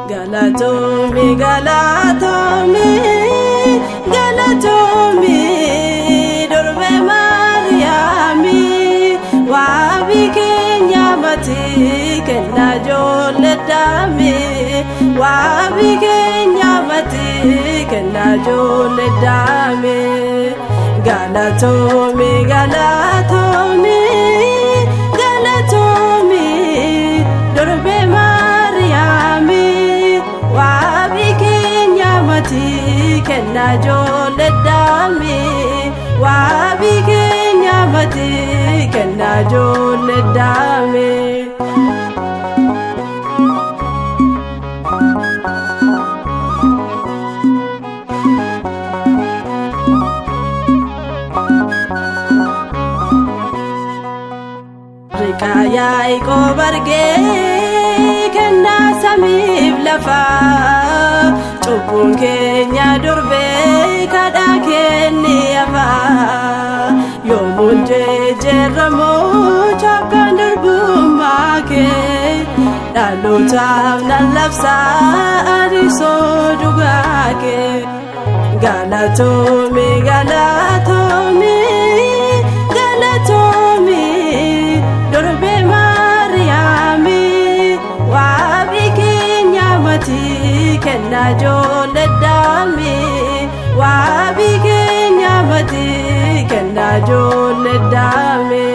Galatomi, galatomi, galatomi, dorbe Mariami, wabi Kenya mati kenna joledami, wabi Kenya mati kenna joledami. Galatomi, galatomi, galatomi, dorbe Mariami, wabi Kenya mati kenna joledami, wabi Kenya mati kenna joledami. Rikaya iko barge kenna samif lafa, cubbuun keenya durbe kadha kenni afa. Yoomuun jejjeeramu cakkaan durbummaa kee, dhalootaaf nan labsa arisoo dhugaa kee. Galatomi, galatomi, galatomi, dorbe Mariami, wabi Kenya mati kenna joledami, wabi Kenya mati kenna joledami.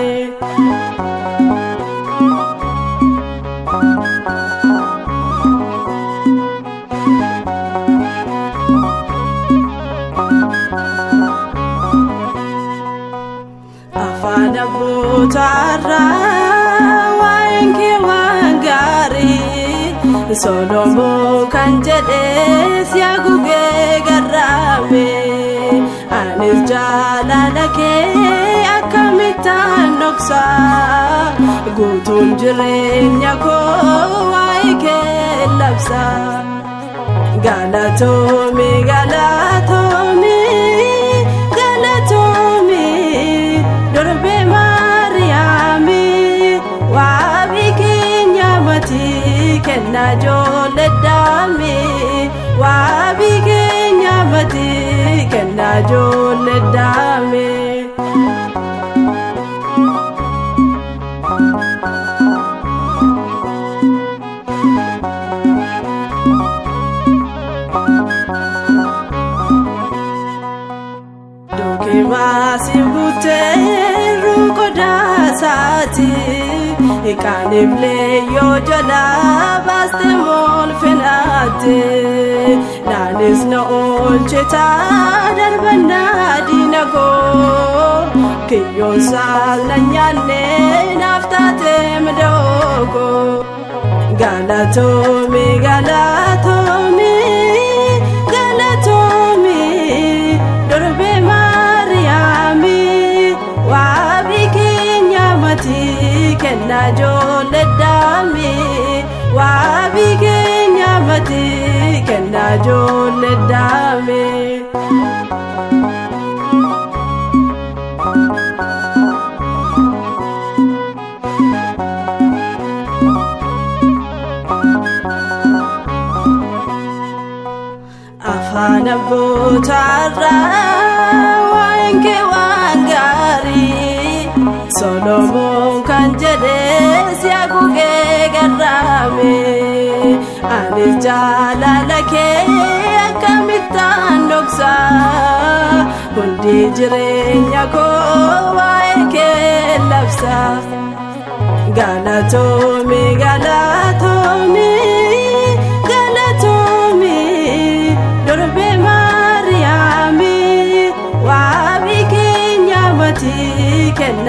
Afaan abbootarra waa'een kee waan gaarii, Solomoon kan jedhe si haguugee garraame. Anis jaalala kee akkamittaan dhoksa, guutuun jireenya koo waa'ee kee labsa. Galatomi, galatomi, galatomi, dorbe Mariami, wabi Kenya mati kenna joledami, wabi Kenya mati kenna joledami. Maasii buteeru kodaasati, kaaniblee yoo jalaa baaste moolfinaate. Naanis na oolchita darbannaa diina koo, kiyyoon saal na nyaanne naaf taate midhoo koo. Galatomi, galatomi, galatomi, dorbe Mariami, wabi Kenya mati kenna joledami, wabi Kenya mati kenna joledami. Afaan abbootarra waa'een kee waan gaarii, Solomoon kan jedhe si haguugee garraame. Anis jaalala kee akkamittaan dhoksa, hundi jireenya koo waa'ee kee labsa. Galatomi, galatomi, galatomi, dorbe Mariami.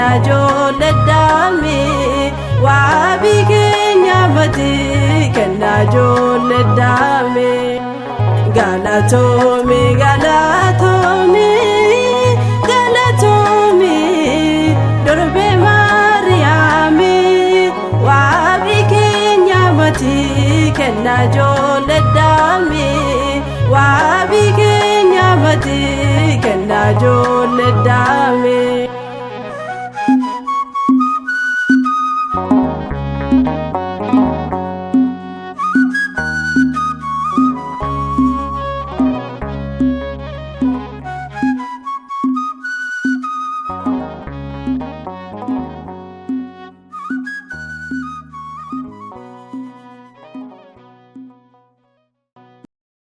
kenna jolledame waabi keenya mati kenna jolledame galatome galatome galatome dorbe mariame waabi keenya mati kenna jolledame waabi keenya mati kenna jolledame